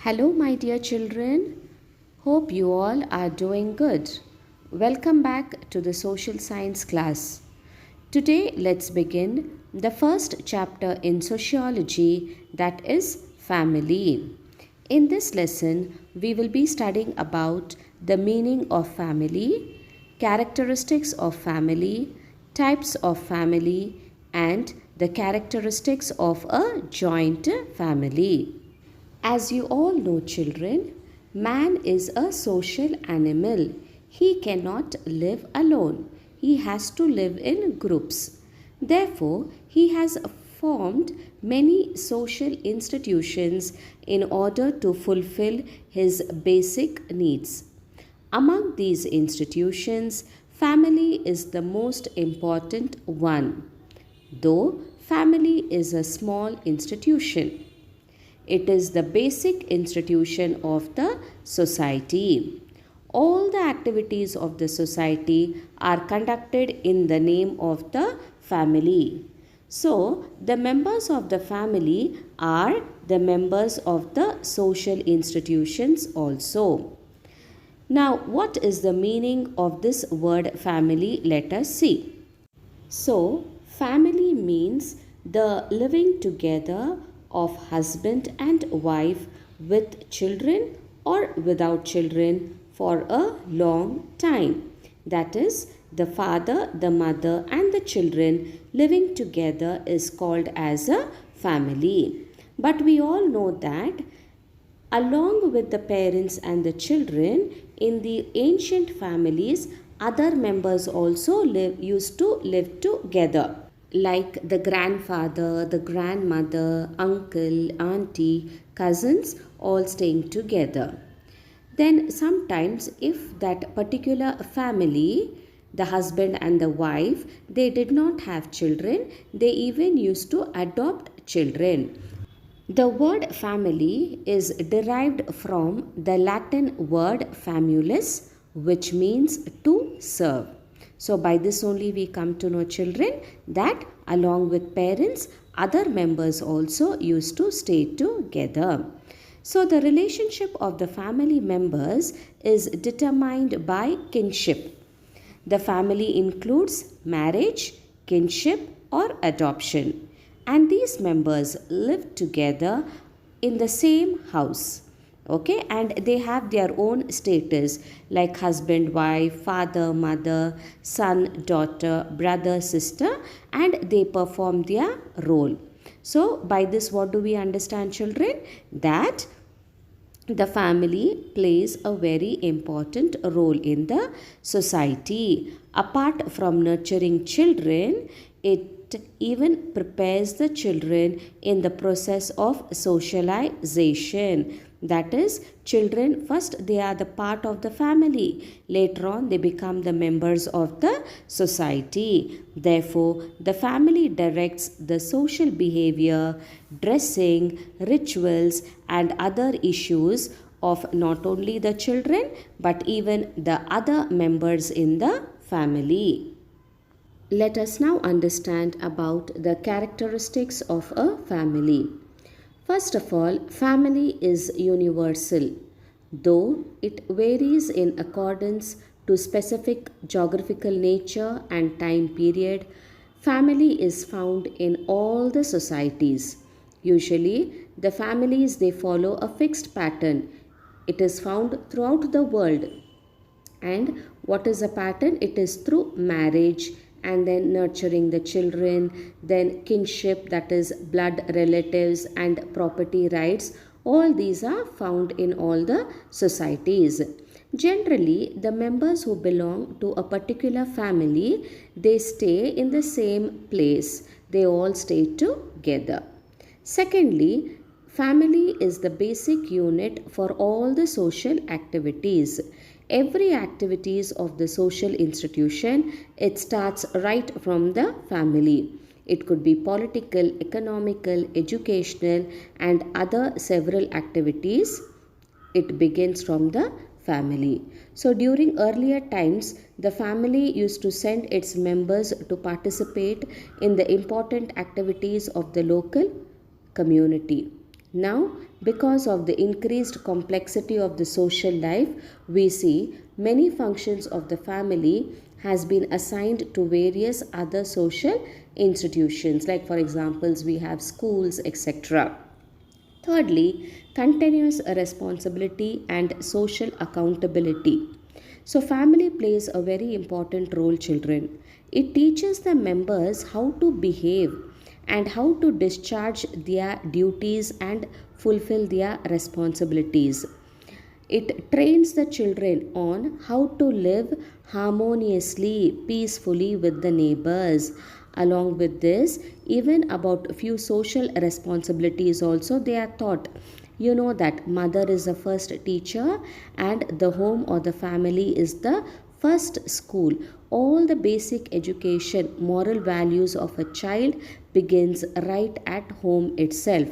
Hello, my dear children. Hope you all are doing good. Welcome back to the social science class. Today, let's begin the first chapter in sociology, that is family. In this lesson, we will be studying about the meaning of family, characteristics of family, types of family, and the characteristics of a joint family. As you all know, children, man is a social animal. He cannot live alone. He has to live in groups. Therefore, he has formed many social institutions in order to fulfill his basic needs. Among these institutions, family is the most important one, though family is a small institution. It is the basic institution of the society. All the activities of the society are conducted in the name of the family. So, the members of the family are the members of the social institutions also. Now, what is the meaning of this word family? Let us see. So, family means the living together of husband and wife with children or without children for a long time. That is, the father, the mother, and the children living together is called as a family. But we all know that along with the parents and the children, in the ancient families, other members also used to live together, like the grandfather, the grandmother, uncle, auntie, cousins, all staying together. Then sometimes, if that particular family, the husband and the wife, they did not have children, they even used to adopt children. The word family is derived from the Latin word famulus, which means to serve. So, by this only we come to know, children, that along with parents, other members also used to stay together. So, the relationship of the family members is determined by kinship. The family includes marriage, kinship, or adoption, and these members live together in the same house. Okay, and they have their own status like husband, wife, father, mother, son, daughter, brother, sister, and they perform their role. So, by this, what do we understand, children? That the family plays a very important role in the society. Apart from nurturing children, it even prepares the children in the process of socialization. That is, children first they are the part of the family, later on they become the members of the society. Therefore, the family directs the social behavior, dressing, rituals, and other issues of not only the children but even the other members in the family. Let us now understand about the characteristics of a family. First of all, family is universal, though it varies in accordance to specific geographical nature and time period. Family is found in all the societies. Usually, the families they follow a fixed pattern. It is found throughout the world. And what is a pattern? It is through marriage and then nurturing the children, then kinship, that is blood relatives, and property rights. All these are found in all the societies. Generally, the members who belong to a particular family, they stay in the same place. They all stay together. Secondly, family is the basic unit for all the social activities. Every activities of the social institution, it starts right from the family. It could be political, economical, educational, and other several activities. It begins from the family. So during earlier times, the family used to send its members to participate in the important activities of the local community. Now, Because of the increased complexity of the social life, we see many functions of the family has been assigned to various other social institutions, like for examples we have schools, etc. Thirdly, continuous responsibility and social accountability. So, family plays a very important role, children. It teaches the members how to behave and how to discharge their duties and fulfill their responsibilities. It trains the children on how to live harmoniously, peacefully with the neighbors. Along with this, even about a few social responsibilities also they are taught. You know that mother is the first teacher and the home or the family is the first school. All the basic education, moral values of a child begins right at home itself.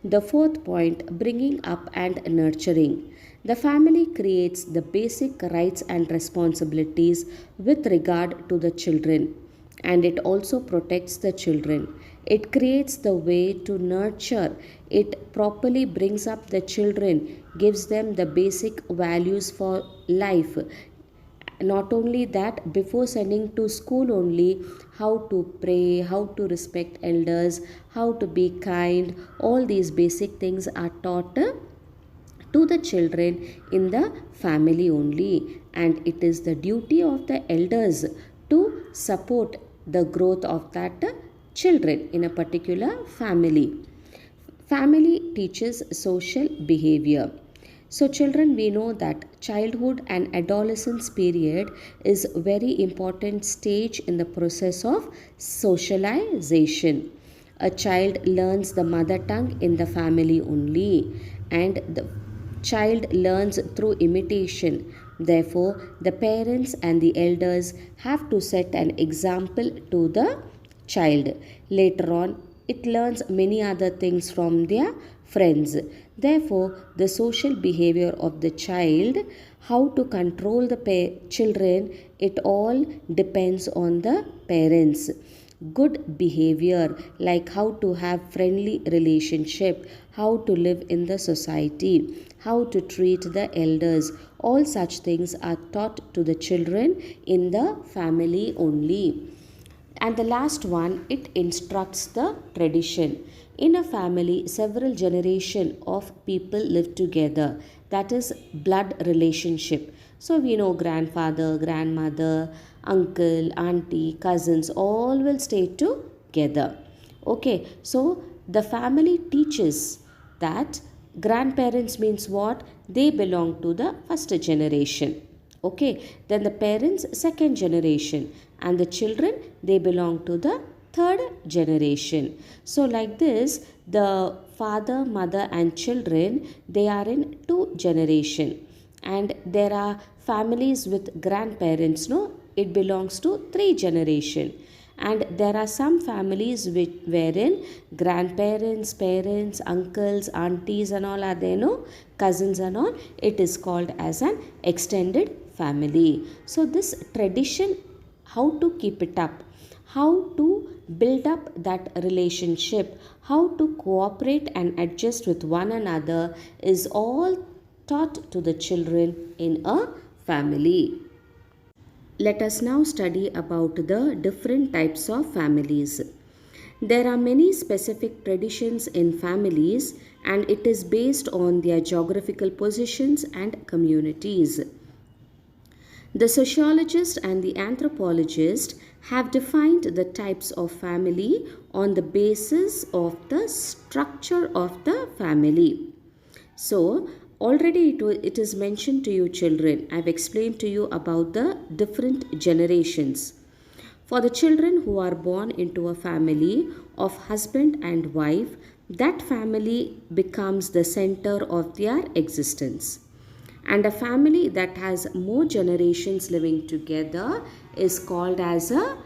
The fourth point, bringing up and nurturing. The family creates the basic rights and responsibilities with regard to the children, and it also protects the children. It creates the way to nurture. It properly brings up the children, gives them the basic values for life. Not only that, before sending to school only, how to pray, how to respect elders, how to be kind, all these basic things are taught to the children in the family only, and it is the duty of the elders to support the growth of that children in a particular family. Family teaches social behavior. So, children, we know that childhood and adolescence period is very important stage in the process of socialization. A child learns the mother tongue in the family only, and the child learns through imitation. Therefore, the parents and the elders have to set an example to the child. Later on, it learns many other things from their friends. Therefore, the social behavior of the child, how to control the children, it all depends on the parents. Good behavior, like how to have friendly relationship, how to live in the society, how to treat the elders, all such things are taught to the children in the family only. And the last one, it instructs the tradition. In a family, several generation of people live together. That is blood relationship. So we know grandfather, grandmother, uncle, auntie, cousins, all will stay together. Okay, so the family teaches that grandparents means what? They belong to the first generation. Okay, then the parents second generation, and the children they belong to the third generation. So like this, the father, mother and children they are in two generation, and there are families with grandparents, no, it belongs to three generation. And there are some families wherein grandparents, parents, uncles, aunties and all are there, no, cousins and all, it is called as an extended family. So this tradition, how to keep it up, how to build up that relationship, how to cooperate and adjust with one another is all taught to the children in a family. Let us now study about the different types of families. There are many specific traditions in families, and it is based on their geographical positions and communities. The sociologist and the anthropologist have defined the types of family on the basis of the structure of the family. So, already it is mentioned to you, children. I have explained to you about the different generations. For the children who are born into a family of husband and wife, that family becomes the center of their existence. And a family that has more generations living together is called as a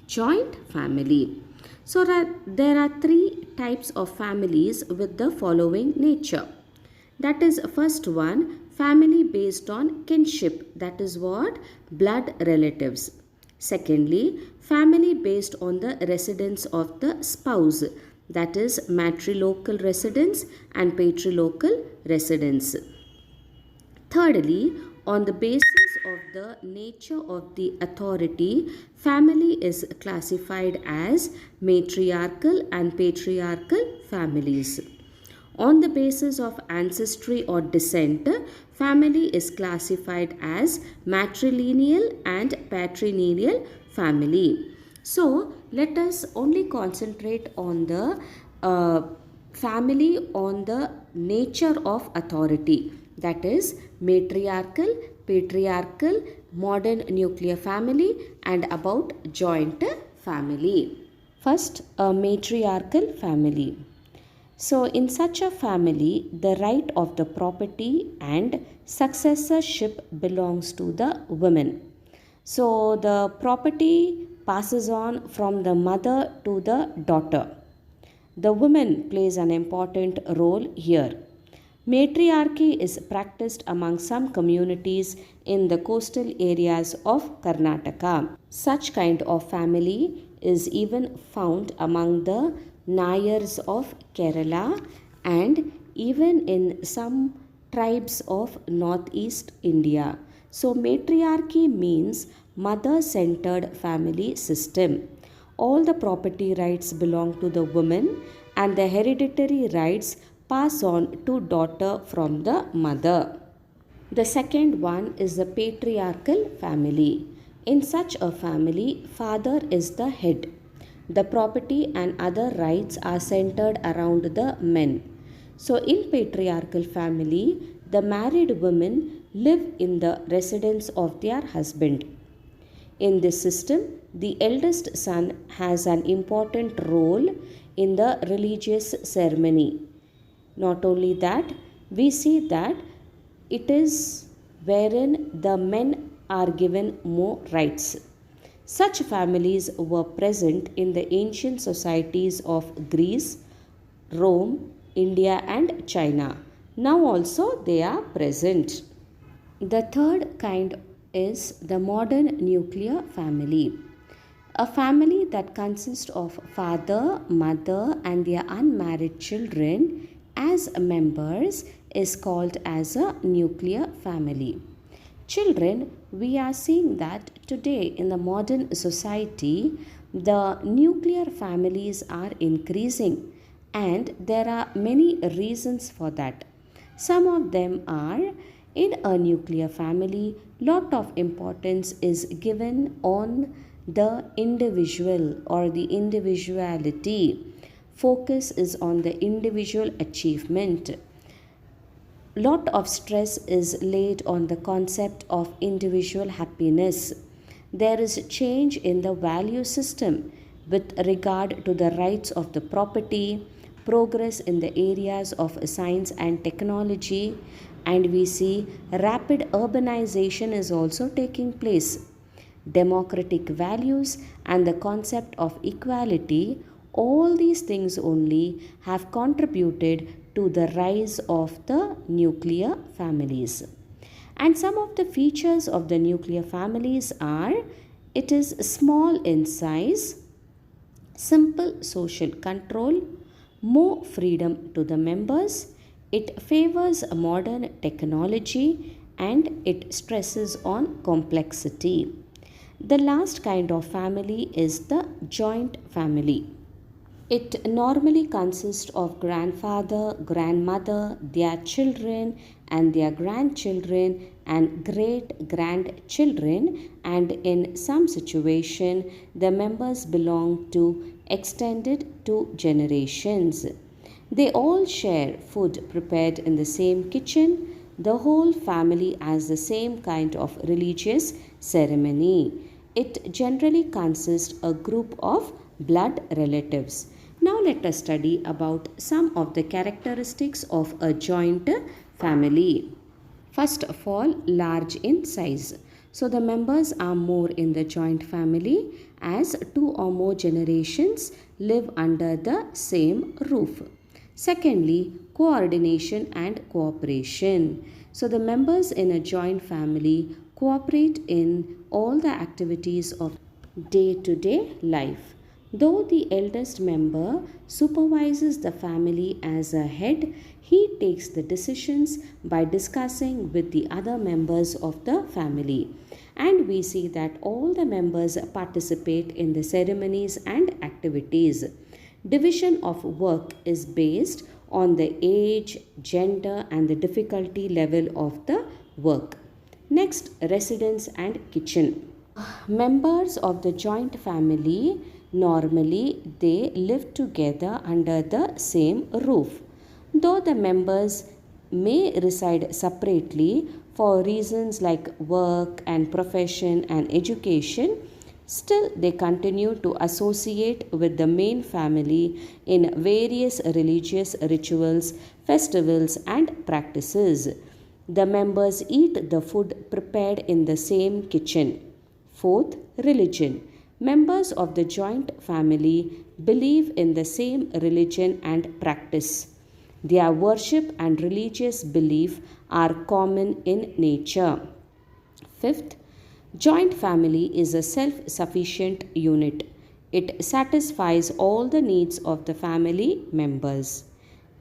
joint family. So there are three types of families with the following nature. That is, first one, family based on kinship, that is what? Blood relatives. Secondly, family based on the residence of the spouse, that is matrilocal residence and patrilocal residence. Thirdly, on the basis of the nature of the authority, family is classified as matriarchal and patriarchal families. On the basis of ancestry or descent, family is classified as matrilineal and patrilineal family. So, let us only concentrate on the family on the nature of authority, that is matriarchal, patriarchal, modern nuclear family, and about joint family. First, a matriarchal family. So, in such a family, the right of the property and successorship belongs to the women. So, the property passes on from the mother to the daughter. The woman plays an important role here. Matriarchy is practiced among some communities in the coastal areas of Karnataka. Such kind of family is even found among the Nayars of Kerala and even in some tribes of northeast India. So, matriarchy means mother centered family system. All the property rights belong to the woman and the hereditary rights pass on to daughter from the mother. The second one is the patriarchal family. In such a family, father is the head. The property and other rights are centered around the men. So, in patriarchal family, the married women live in the residence of their husband. In this system, the eldest son has an important role in the religious ceremony. Not only that, we see that it is wherein the men are given more rights. Such families were present in the ancient societies of Greece, Rome, India, and China. Now also they are present. The third kind is the modern nuclear family. A family that consists of father, mother, and their unmarried children as members is called as a nuclear family. Children, we are seeing that today in the modern society, the nuclear families are increasing, and there are many reasons for that. Some of them are, in a nuclear family, lot of importance is given on the individual or the individuality. Focus is on the individual achievement. Lot of stress is laid on the concept of individual happiness. There is change in the value system with regard to the rights of the property, progress in the areas of science and technology, and we see rapid urbanization is also taking place. Democratic values and the concept of equality, all these things only have contributed to the rise of the nuclear families. And some of the features of the nuclear families are: it is small in size, simple social control, more freedom to the members, it favors modern technology, and it stresses on complexity. The last kind of family is the joint family. It normally consists of grandfather, grandmother, their children, and their grandchildren, and great grandchildren, and in some situation, the members belong to extended two generations. They all share food prepared in the same kitchen. The whole family has the same kind of religious ceremony. It generally consists a group of blood relatives. Now let us study about some of the characteristics of a joint family. First of all, large in size. So the members are more in the joint family as two or more generations live under the same roof. Secondly, coordination and cooperation. So the members in a joint family cooperate in all the activities of day to day life. Though the eldest member supervises the family as a head, he takes the decisions by discussing with the other members of the family. And we see that all the members participate in the ceremonies and activities. Division of work is based on the age, gender, and the difficulty level of the work. Next, residence and kitchen. Members of the joint family normally they live together under the same roof. Though the members may reside separately for reasons like work and profession and education, still they continue to associate with the main family in various religious rituals, festivals, and practices. The members eat the food prepared in the same kitchen. Fourth, religion. Members of the joint family believe in the same religion and practice. Their worship and religious belief are common in nature. Fifth, joint family is a self sufficient unit. It satisfies all the needs of the family members.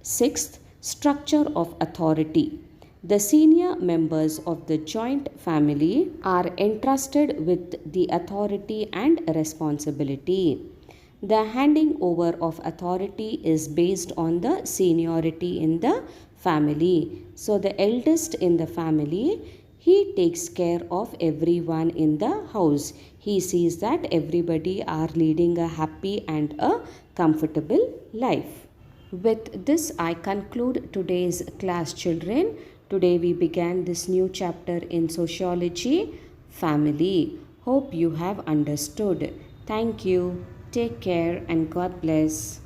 Sixth, structure of authority. The senior members of the joint family are entrusted with the authority and responsibility. The handing over of authority is based on the seniority in the family. So, the eldest in the family he takes care of everyone in the house. He sees that everybody are leading a happy and a comfortable life. With this, I conclude today's class, children. Today, we began this new chapter in sociology, family. Hope you have understood. Thank you. Take care and God bless.